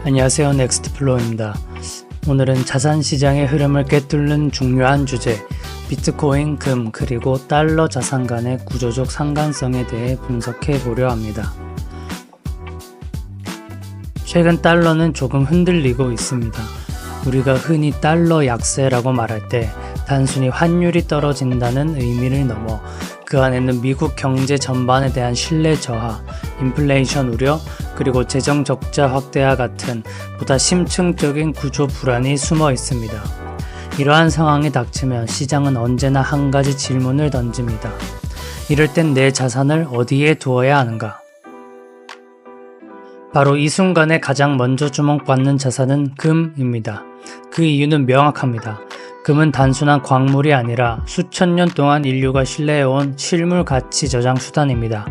안녕하세요. 넥스트플로우입니다. 오늘은 자산시장의 흐름을 꿰뚫는 중요한 주제, 비트코인, 금, 그리고 달러 자산 간의 구조적 상관성에 대해 분석해 보려 합니다. 최근 달러는 조금 흔들리고 있습니다. 우리가 흔히 달러 약세라고 말할 때 단순히 환율이 떨어진다는 의미를 넘어 그 안에는 미국 경제 전반에 대한 신뢰 저하, 인플레이션 우려, 그리고 재정 적자 확대와 같은 보다 심층적인 구조 불안이 숨어 있습니다. 이러한 상황이 닥치면 시장은 언제나 한 가지 질문을 던집니다. 이럴 땐 내 자산을 어디에 두어야 하는가? 바로 이 순간에 가장 먼저 주목받는 자산은 금입니다. 그 이유는 명확합니다. 금은 단순한 광물이 아니라 수천 년 동안 인류가 신뢰해온 실물 가치 저장 수단입니다.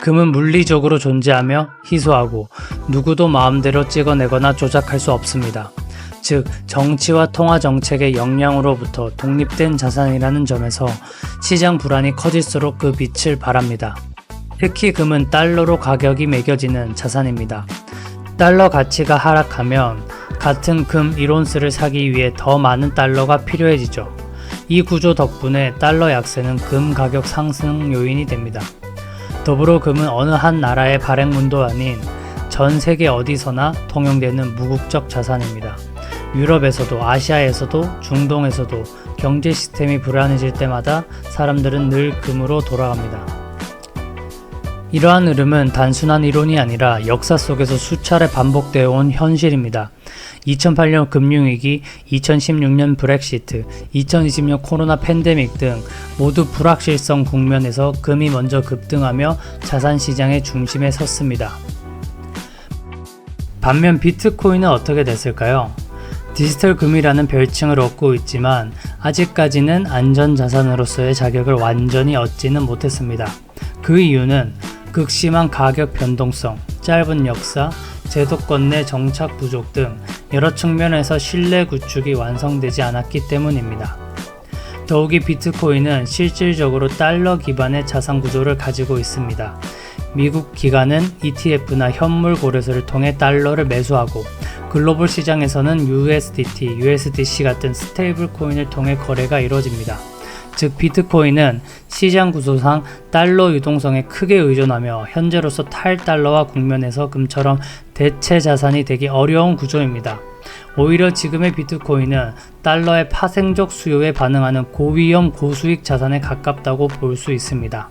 금은 물리적으로 존재하며 희소하고 누구도 마음대로 찍어내거나 조작할 수 없습니다. 즉, 정치와 통화 정책의 영향으로부터 독립된 자산이라는 점에서 시장 불안이 커질수록 그 빛을 발합니다. 특히 금은 달러로 가격이 매겨지는 자산입니다. 달러 가치가 하락하면 같은 금 1온스를 사기 위해 더 많은 달러가 필요해지죠. 이 구조 덕분에 달러 약세는 금 가격 상승 요인이 됩니다. 더불어 금은 어느 한 나라의 발행문도 아닌 전 세계 어디서나 통용되는 무국적 자산입니다. 유럽에서도 아시아에서도 중동에서도 경제 시스템이 불안해질 때마다 사람들은 늘 금으로 돌아갑니다. 이러한 흐름은 단순한 이론이 아니라 역사 속에서 수차례 반복되어 온 현실입니다. 2008년 금융위기, 2016년 브렉시트, 2020년 코로나 팬데믹 등 모두 불확실성 국면에서 금이 먼저 급등하며 자산시장의 중심에 섰습니다. 반면 비트코인은 어떻게 됐을까요? 디지털 금이라는 별칭을 얻고 있지만 아직까지는 안전자산으로서의 자격을 완전히 얻지는 못했습니다. 그 이유는 극심한 가격 변동성, 짧은 역사, 제도권 내 정착 부족 등 여러 측면에서 신뢰 구축이 완성되지 않았기 때문입니다. 더욱이 비트코인은 실질적으로 달러 기반의 자산 구조를 가지고 있습니다. 미국 기관은 ETF나 현물 거래소를 통해 달러를 매수하고 글로벌 시장에서는 USDT, USDC 같은 스테이블 코인을 통해 거래가 이루어집니다. 즉 비트코인은 시장 구조상 달러 유동성에 크게 의존하며 현재로서 탈달러화 국면에서 금처럼 대체 자산이 되기 어려운 구조입니다. 오히려 지금의 비트코인은 달러의 파생적 수요에 반응하는 고위험 고수익 자산에 가깝다고 볼 수 있습니다.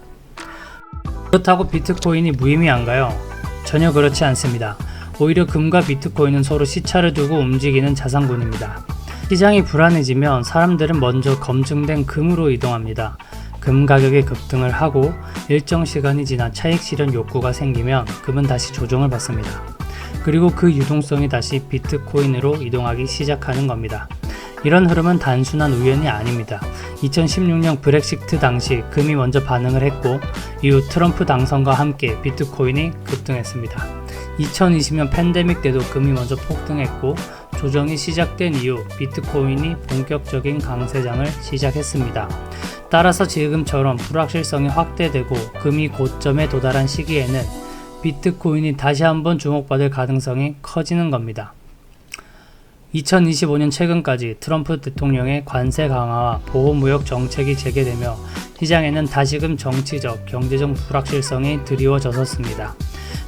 그렇다고 비트코인이 무의미한가요? 전혀 그렇지 않습니다. 오히려 금과 비트코인은 서로 시차를 두고 움직이는 자산군입니다. 시장이 불안해지면 사람들은 먼저 검증된 금으로 이동합니다. 금 가격이 급등을 하고 일정 시간이 지나 차익 실현 욕구가 생기면 금은 다시 조정을 받습니다. 그리고 그 유동성이 다시 비트코인으로 이동하기 시작하는 겁니다. 이런 흐름은 단순한 우연이 아닙니다. 2016년 브렉시트 당시 금이 먼저 반응을 했고 이후 트럼프 당선과 함께 비트코인이 급등했습니다. 2020년 팬데믹 때도 금이 먼저 폭등했고 조정이 시작된 이후 비트코인이 본격적인 강세장을 시작했습니다. 따라서 지금처럼 불확실성이 확대되고 금이 고점에 도달한 시기에는 비트코인이 다시 한번 주목받을 가능성이 커지는 겁니다. 2025년 최근까지 트럼프 대통령의 관세 강화와 보호무역 정책이 재개되며 시장에는 다시금 정치적, 경제적 불확실성이 드리워졌었습니다.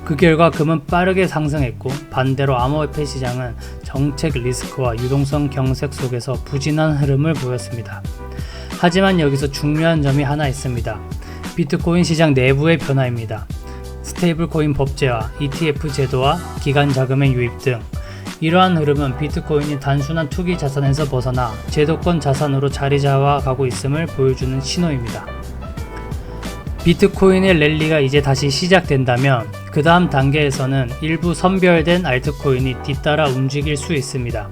그 결과 금은 빠르게 상승했고 반대로 암호화폐 시장은 정책 리스크와 유동성 경색 속에서 부진한 흐름을 보였습니다. 하지만 여기서 중요한 점이 하나 있습니다. 비트코인 시장 내부의 변화입니다. 스테이블 코인 법제화, ETF 제도와 기관 자금의 유입 등 이러한 흐름은 비트코인이 단순한 투기 자산에서 벗어나 제도권 자산으로 자리 잡아가고 있음을 보여주는 신호입니다. 비트코인의 랠리가 이제 다시 시작된다면 그 다음 단계에서는 일부 선별된 알트코인이 뒤따라 움직일 수 있습니다.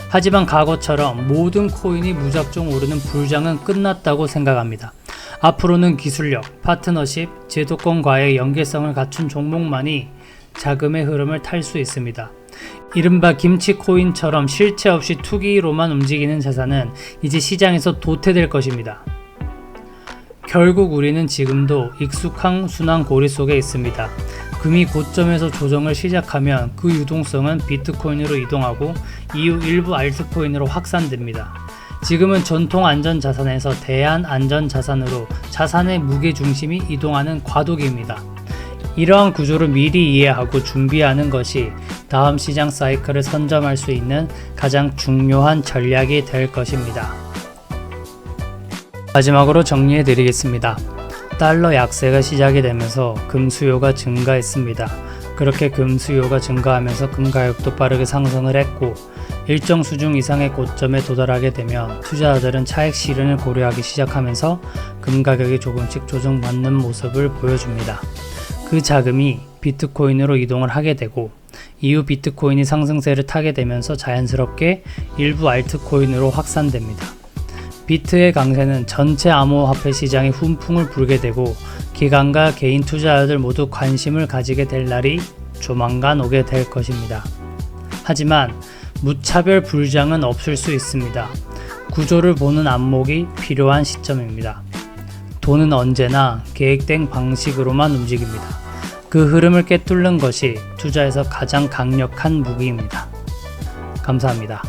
하지만 과거처럼 모든 코인이 무작정 오르는 불장은 끝났다고 생각합니다. 앞으로는 기술력, 파트너십, 제도권과의 연계성을 갖춘 종목만이 자금의 흐름을 탈 수 있습니다. 이른바 김치코인처럼 실체 없이 투기로만 움직이는 자산은 이제 시장에서 도태될 것입니다. 결국 우리는 지금도 익숙한 순환 고리 속에 있습니다. 금이 고점에서 조정을 시작하면 그 유동성은 비트코인으로 이동하고 이후 일부 알트코인으로 확산됩니다. 지금은 전통 안전자산에서 대안 안전자산으로 자산의 무게중심이 이동하는 과도기입니다. 이러한 구조를 미리 이해하고 준비하는 것이 다음 시장 사이클을 선점할 수 있는 가장 중요한 전략이 될 것입니다. 마지막으로 정리해 드리겠습니다. 달러 약세가 시작이 되면서 금 수요가 증가했습니다. 그렇게 금 수요가 증가하면서 금 가격도 빠르게 상승을 했고 일정 수준 이상의 고점에 도달하게 되면 투자자들은 차익 실현을 고려하기 시작하면서 금 가격이 조금씩 조정받는 모습을 보여줍니다. 그 자금이 비트코인으로 이동을 하게 되고 이후 비트코인이 상승세를 타게 되면서 자연스럽게 일부 알트코인으로 확산됩니다. 비트의 강세는 전체 암호화폐 시장에 훈풍을 불게 되고 기관과 개인 투자자들 모두 관심을 가지게 될 날이 조만간 오게 될 것입니다. 하지만 무차별 불장은 없을 수 있습니다. 구조를 보는 안목이 필요한 시점입니다. 돈은 언제나 계획된 방식으로만 움직입니다. 그 흐름을 꿰뚫는 것이 투자에서 가장 강력한 무기입니다. 감사합니다.